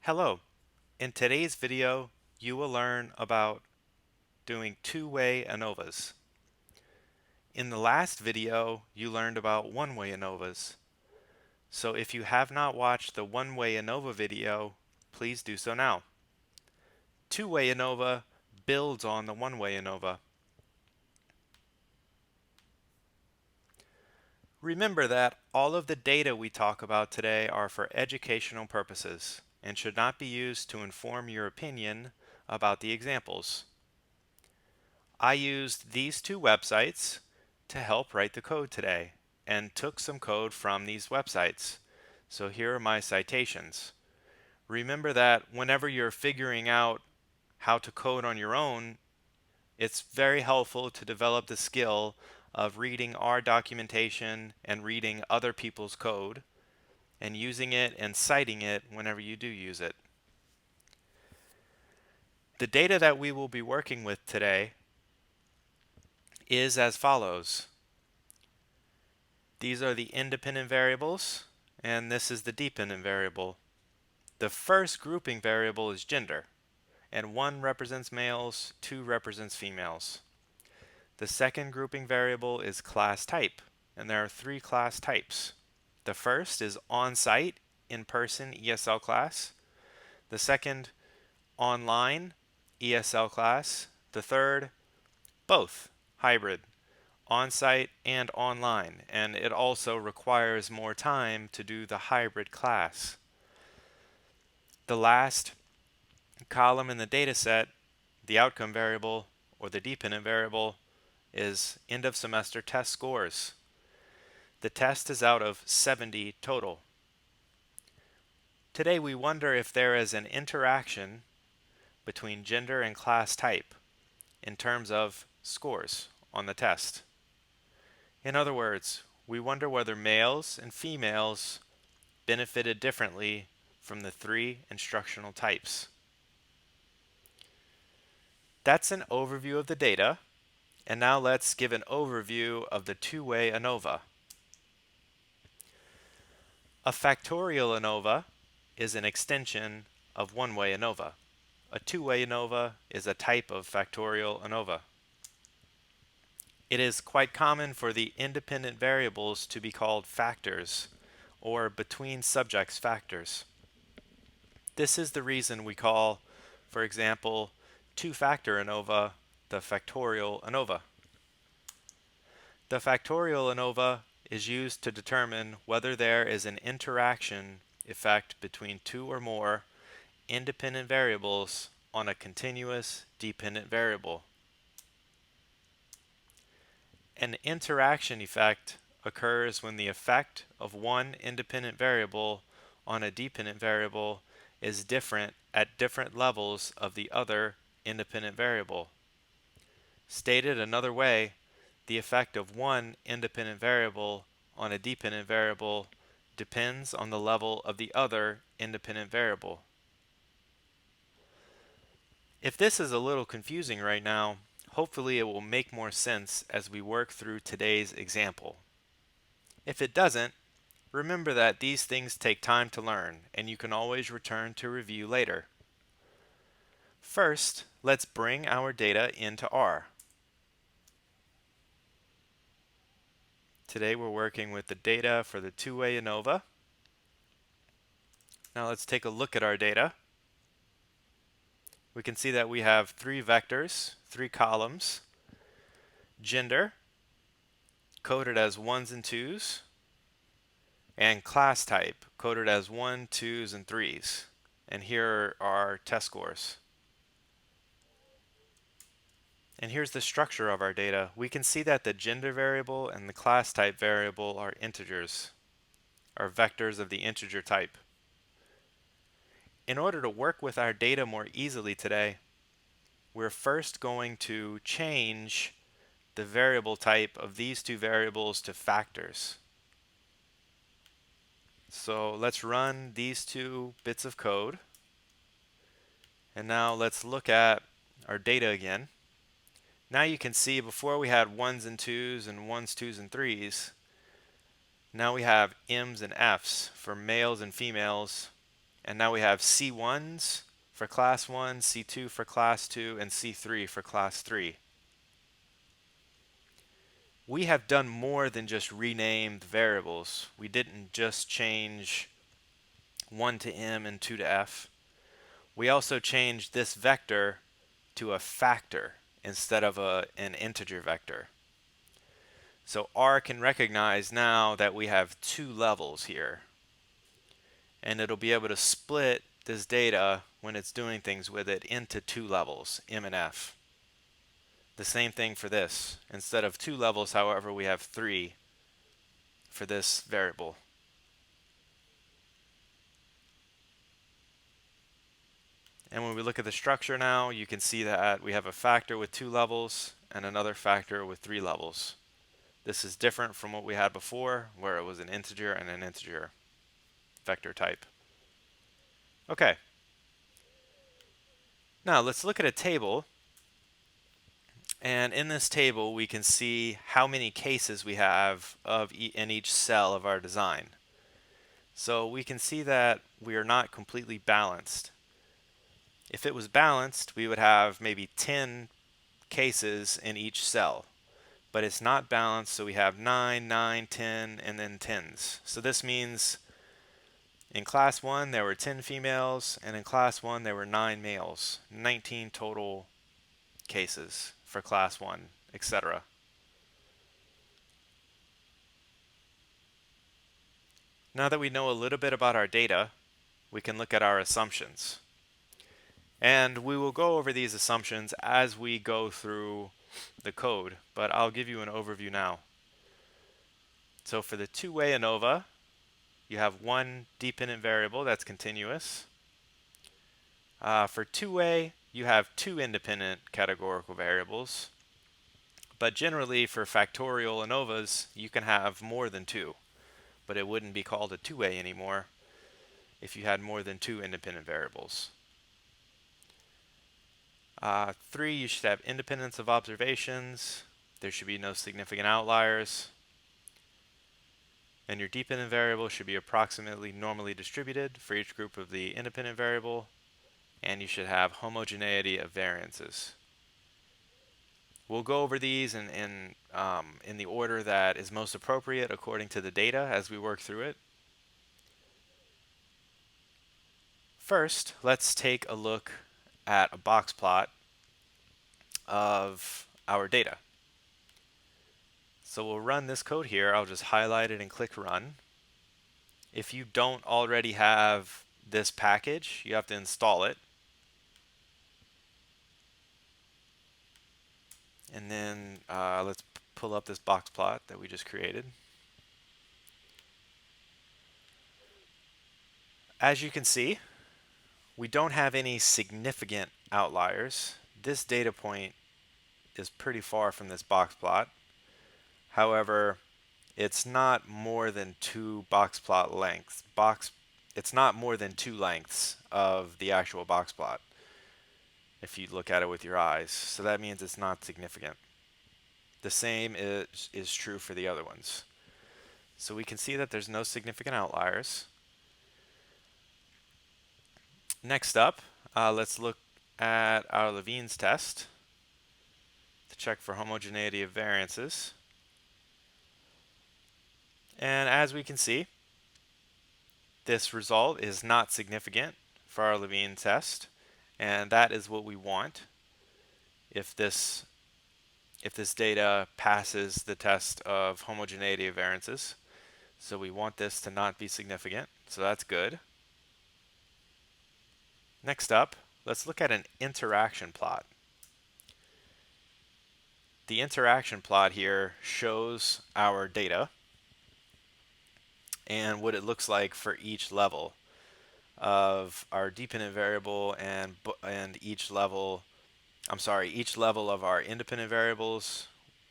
Hello. In today's video, you will learn about doing two-way ANOVAs. In the last video, you learned about one-way ANOVAs. So if you have not watched the one-way ANOVA video, please do so now. Two-way ANOVA builds on the one-way ANOVA. Remember that all of the data we talk about today are for educational purposes and should not be used to inform your opinion about the examples. I used these two websites to help write the code today and took some code from these websites. So here are my citations. Remember that whenever you're figuring out how to code on your own, it's very helpful to develop the skill of reading our documentation and reading other people's code and using it and citing it whenever you do use it. The data that we will be working with today is as follows. These are the independent variables, and this is the dependent variable. The first grouping variable is gender, and 1 represents males, 2 represents females. The second grouping variable is class type, and there are 3 class types. The first is on-site, in-person ESL class. The second, online ESL class. The third, both, hybrid, on-site and online, and it also requires more time to do the hybrid class. The last column in the data set, the outcome variable or the dependent variable, is end of semester test scores. The test is out of 70 total. Today we wonder if there is an interaction between gender and class type in terms of scores on the test. In other words, we wonder whether males and females benefited differently from the 3 instructional types. That's an overview of the data, and now let's give an overview of the two-way ANOVA. A factorial ANOVA is an extension of one-way ANOVA. A two-way ANOVA is a type of factorial ANOVA. It is quite common for the independent variables to be called factors, or between subjects factors. This is the reason we call, for example, two-factor ANOVA the factorial ANOVA. The factorial ANOVA is used to determine whether there is an interaction effect between 2 or more independent variables on a continuous dependent variable. An interaction effect occurs when the effect of one independent variable on a dependent variable is different at different levels of the other independent variable. Stated another way, the effect of one independent variable on a dependent variable depends on the level of the other independent variable. If this is a little confusing right now, hopefully it will make more sense as we work through today's example. If it doesn't, remember that these things take time to learn, and you can always return to review later. First, let's bring our data into R. Today we're working with the data for the two-way ANOVA. Now let's take a look at our data. We can see that we have 3 vectors, 3 columns. Gender, coded as 1s and 2s, and class type, coded as 1, 2s, and 3s. And here are our test scores. And here's the structure of our data. We can see that the gender variable and the class type variable are integers, are vectors of the integer type. In order to work with our data more easily today, we're first going to change the variable type of these 2 variables to factors. So let's run these 2 bits of code. And now let's look at our data again. Now you can see before we had 1s and 2s and 1s, 2s, and 3s. Now we have M's and F's for males and females And now we have C1s for class 1, C2 for class 2, and C3 for class 3. We have done more than just rename the variables. We didn't just change 1 to M and 2 to F. We also changed this vector to a factor instead of an integer vector. So R can recognize now that we have two levels here. And it'll be able to split this data when it's doing things with it into two levels, M and F. The same thing for this. Instead of two levels, however, we have three for this variable. And when we look at the structure now, you can see that we have a factor with two levels and another factor with three levels. This is different from what we had before, where it was an integer and an integer vector type. Okay. Now let's look at a table. And in this table, we can see how many cases we have in each cell of our design. So we can see that we are not completely balanced. If it was balanced, we would have maybe 10 cases in each cell. But it's not balanced, so we have 9, 9, 10, and then 10s. So this means in class 1 there were 10 females, and in class 1 there were 9 males. 19 total cases for class 1, etc. Now that we know a little bit about our data, we can look at our assumptions. And we will go over these assumptions as we go through the code, but I'll give you an overview now. So for the two-way ANOVA, you have one dependent variable that's continuous. For two-way, you have two independent categorical variables. But generally, for factorial ANOVAs, you can have more than two. But it wouldn't be called a two-way anymore if you had more than two independent variables. 3, you should have independence of observations. There should be no significant outliers. And your dependent variable should be approximately normally distributed for each group of the independent variable. And you should have homogeneity of variances. We'll go over these in the order that is most appropriate according to the data as we work through it. First, let's take a look at a box plot of our data. So we'll run this code here. I'll just highlight it and click run. If you don't already have this package, you have to install it. And then let's pull up this box plot that we just created. As you can see, we don't have any significant outliers. This data point is pretty far from this box plot. However, it's not more than two box plot lengths. It's not more than two lengths of the actual box plot if you look at it with your eyes. So that means it's not significant. The same is true for the other ones. So we can see that there's no significant outliers. Next up, let's look at our Levene's test to check for homogeneity of variances. And as we can see, this result is not significant for our Levene test, and that is what we want if this data passes the test of homogeneity of variances. So we want this to not be significant, so that's good. Next up, let's look at an interaction plot. The interaction plot here shows our data and what it looks like for each level of our dependent variable and each level of our independent variables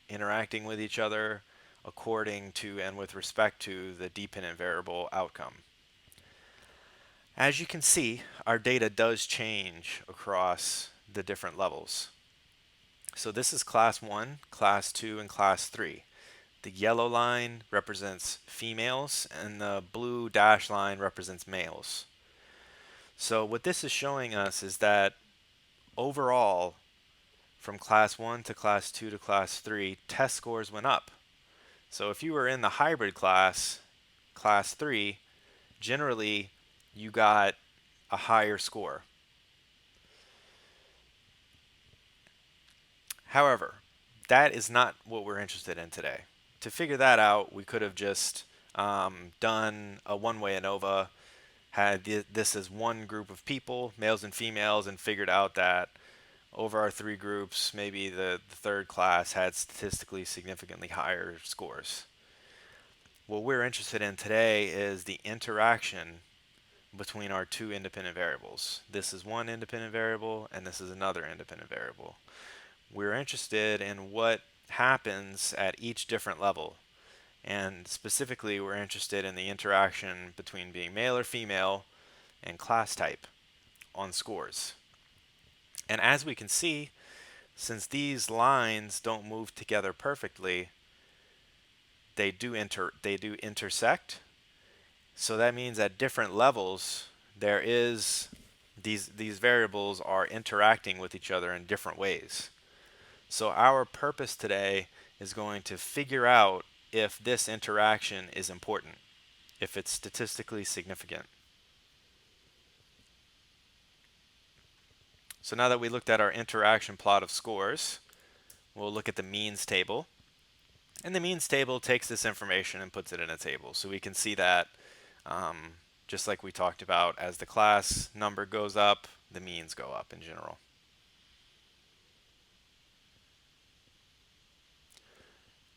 interacting with each other according to and with respect to the dependent variable outcome. As you can see, our data does change across the different levels. So this is class 1, class 2, and class 3. The yellow line represents females, and the blue dash line represents males. So what this is showing us is that overall, from class 1 to class 2 to class 3, test scores went up. So if you were in the hybrid class, class 3, generally you got a higher score. However, that is not what we're interested in today. To figure that out, we could have just done a one-way ANOVA, had this as one group of people, males and females, and figured out that over our three groups, maybe the third class had statistically significantly higher scores. What we're interested in today is the interaction between our two independent variables. This is one independent variable, and this is another independent variable. We're interested in what happens at each different level. And specifically, we're interested in the interaction between being male or female and class type on scores. And as we can see, since these lines don't move together perfectly, they do intersect. So that means at different levels, there is these variables are interacting with each other in different ways. So our purpose today is going to figure out if this interaction is important, if it's statistically significant. So now that we looked at our interaction plot of scores, we'll look at the means table. And the means table takes this information and puts it in a table. So we can see that, just like we talked about, as the class number goes up, the means go up in general.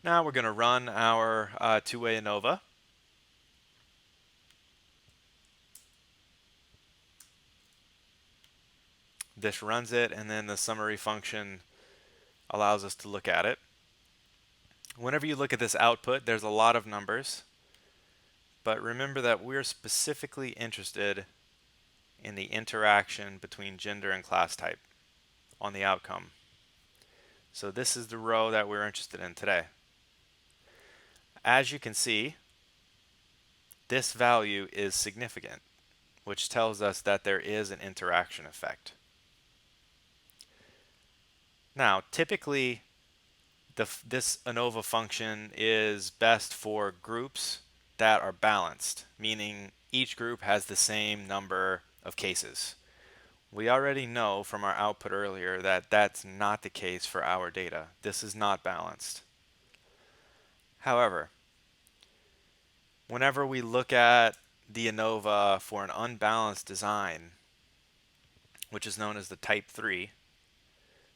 Now we're going to run our two-way ANOVA. This runs it, and then the summary function allows us to look at it. Whenever you look at this output, there's a lot of numbers, but remember that we're specifically interested in the interaction between gender and class type on the outcome. So this is the row that we're interested in today. As you can see, this value is significant, which tells us that there is an interaction effect. Now, typically, this ANOVA function is best for groups that are balanced, meaning each group has the same number of cases. We already know from our output earlier that that's not the case for our data. This is not balanced. However, whenever we look at the ANOVA for an unbalanced design, which is known as the type 3,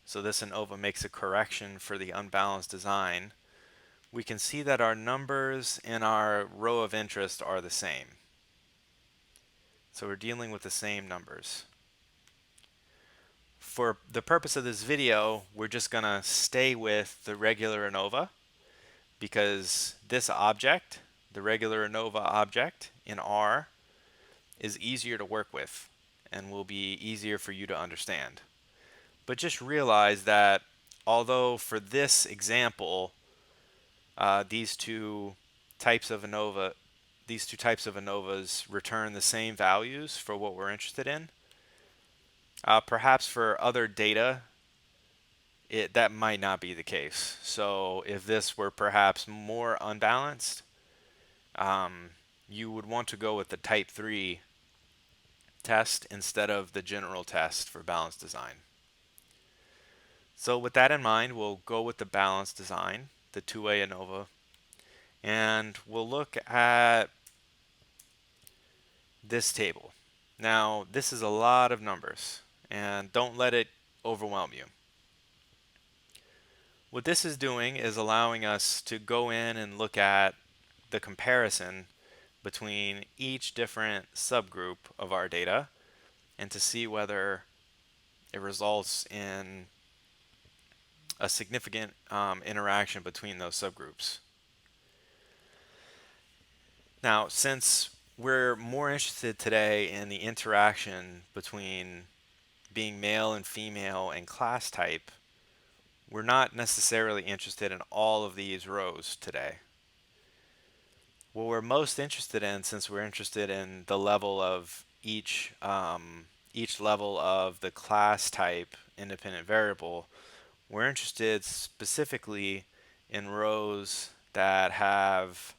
so this ANOVA makes a correction for the unbalanced design, we can see that our numbers in our row of interest are the same. So we're dealing with the same numbers. For the purpose of this video, we're just going to stay with the regular ANOVA because this object, the regular ANOVA object in R, is easier to work with and will be easier for you to understand. But just realize that although for this example, these two types of ANOVAs return the same values for what we're interested in, perhaps for other data, that might not be the case. So if this were perhaps more unbalanced, you would want to go with the type 3 test instead of the general test for balanced design. So with that in mind, we'll go with the balanced design, the two-way ANOVA, and we'll look at this table. Now, this is a lot of numbers, and don't let it overwhelm you. What this is doing is allowing us to go in and look at the comparison between each different subgroup of our data and to see whether it results in a significant interaction between those subgroups. Now, since we're more interested today in the interaction between being male and female and class type, we're not necessarily interested in all of these rows today. What we're most interested in, since we're interested in the level of each level of the class type independent variable, we're interested specifically in rows that have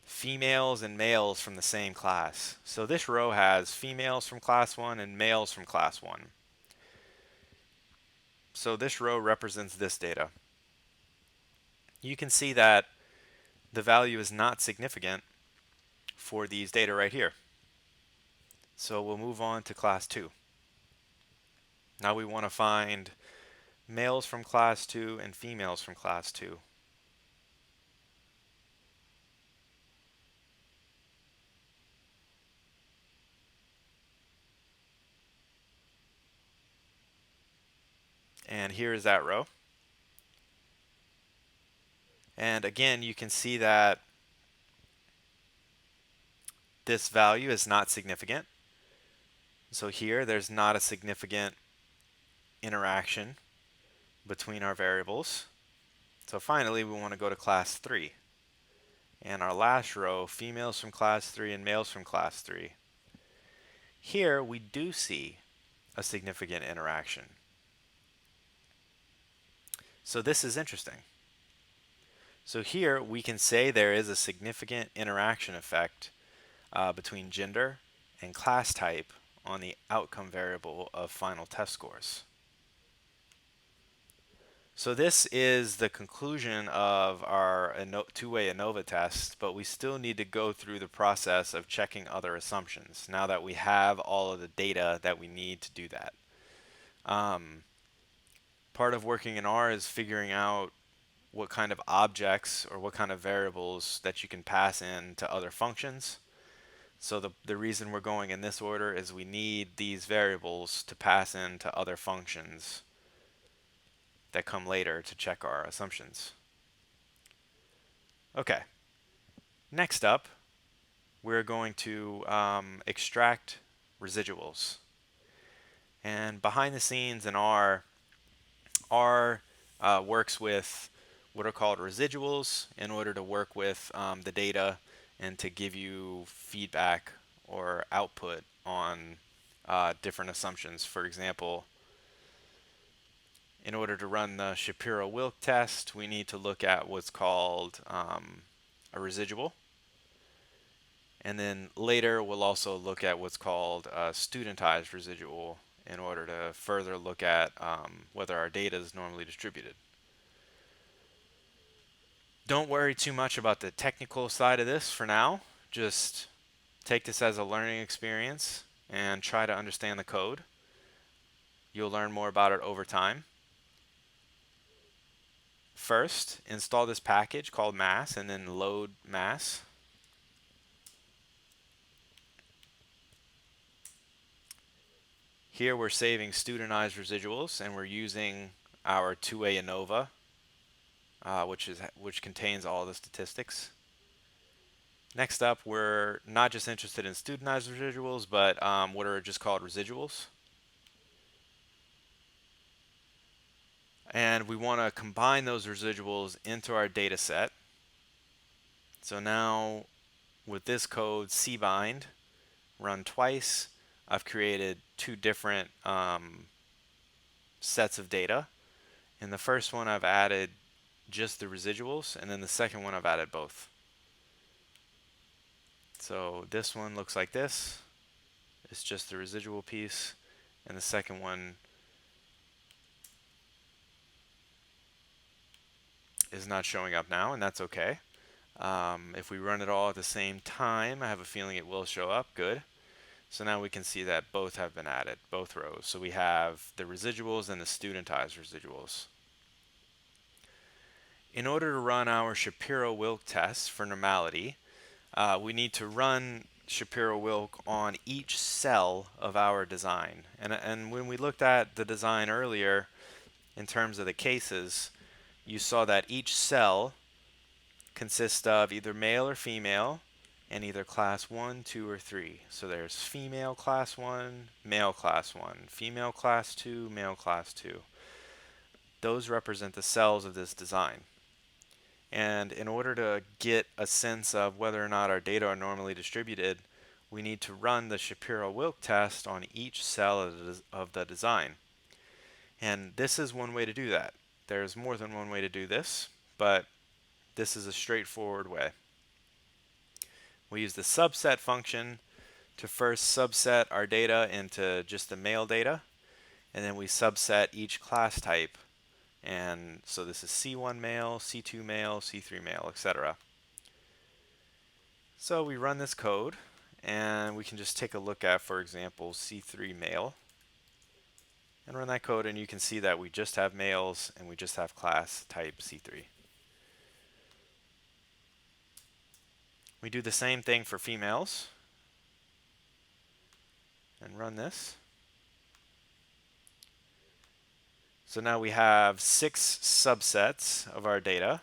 females and males from the same class. So this row has females from class 1 and males from class 1. So this row represents this data. You can see that the value is not significant for these data right here. So we'll move on to class 2. Now we want to find males from class 2 and females from class 2. And here is that row. And again, you can see that this value is not significant. So here, there's not a significant interaction between our variables. So finally, we want to go to class 3. And our last row, females from class 3 and males from class 3. Here, we do see a significant interaction. So this is interesting. So here, we can say there is a significant interaction effect between gender and class type on the outcome variable of final test scores. So this is the conclusion of our two-way ANOVA test, but we still need to go through the process of checking other assumptions now that we have all of the data that we need to do that. Part of working in R is figuring out what kind of objects or what kind of variables that you can pass in to other functions. So the reason we're going in this order is we need these variables to pass into other functions that come later to check our assumptions. Okay, next up, we're going to extract residuals. And behind the scenes in R works with what are called residuals in order to work with the data and to give you feedback or output on different assumptions. For example, in order to run the Shapiro-Wilk test, we need to look at what's called a residual. And then later, we'll also look at what's called a studentized residual in order to further look at whether our data is normally distributed. Don't worry too much about the technical side of this for now. Just take this as a learning experience and try to understand the code. You'll learn more about it over time. First, install this package called mass and then load mass. Here we're saving studentized residuals and we're using our two-way ANOVA, which contains all the statistics. Next up, we're not just interested in studentized residuals, but what are just called residuals. And we want to combine those residuals into our data set. So now with this code cbind run twice, I've created two different sets of data. In the first one I've added just the residuals, and then the second one I've added both. So this one looks like this. It's just the residual piece, and the second one is not showing up now, and that's okay. If we run it all at the same time, I have a feeling it will show up. Good. So now we can see that both have been added, both rows. So we have the residuals and the studentized residuals. In order to run our Shapiro-Wilk test for normality, we need to run Shapiro-Wilk on each cell of our design. And when we looked at the design earlier, in terms of the cases, you saw that each cell consists of either male or female, and either class 1, 2, or 3. So there's female class 1, male class 1, female class 2, male class 2. Those represent the cells of this design. And in order to get a sense of whether or not our data are normally distributed, we need to run the Shapiro-Wilk test on each cell of the design. And this is one way to do that. There's more than one way to do this, but this is a straightforward way. We use the subset function to first subset our data into just the male data, and then we subset each class type. And so this is C1 male, C2 male, C3 male, etc. So we run this code, and we can just take a look at, for example, C3 male, and run that code, and you can see that we just have males and we just have class type C3. We do the same thing for females, and run this. So now we have 6 subsets of our data,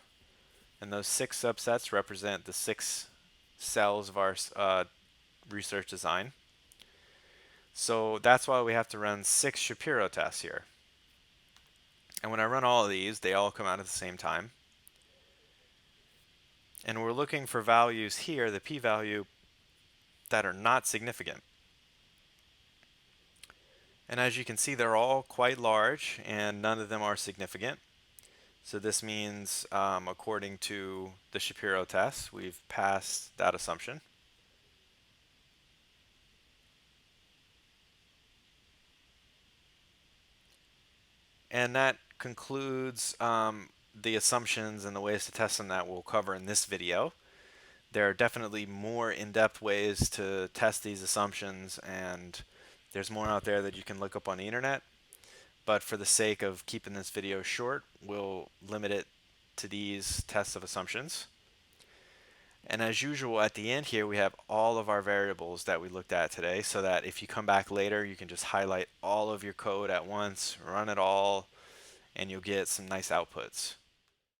and those 6 subsets represent the 6 cells of our research design. So that's why we have to run 6 Shapiro tests here. And when I run all of these, they all come out at the same time. And we're looking for values here, the p-value, that are not significant. And as you can see, they're all quite large, and none of them are significant. So this means, according to the Shapiro test, we've passed that assumption. And that concludes the assumptions and the ways to test them that we'll cover in this video. There are definitely more in-depth ways to test these assumptions, and there's more out there that you can look up on the internet. But for the sake of keeping this video short, we'll limit it to these tests of assumptions. And as usual, at the end here, we have all of our variables that we looked at today, so that if you come back later, you can just highlight all of your code at once, run it all, and you'll get some nice outputs.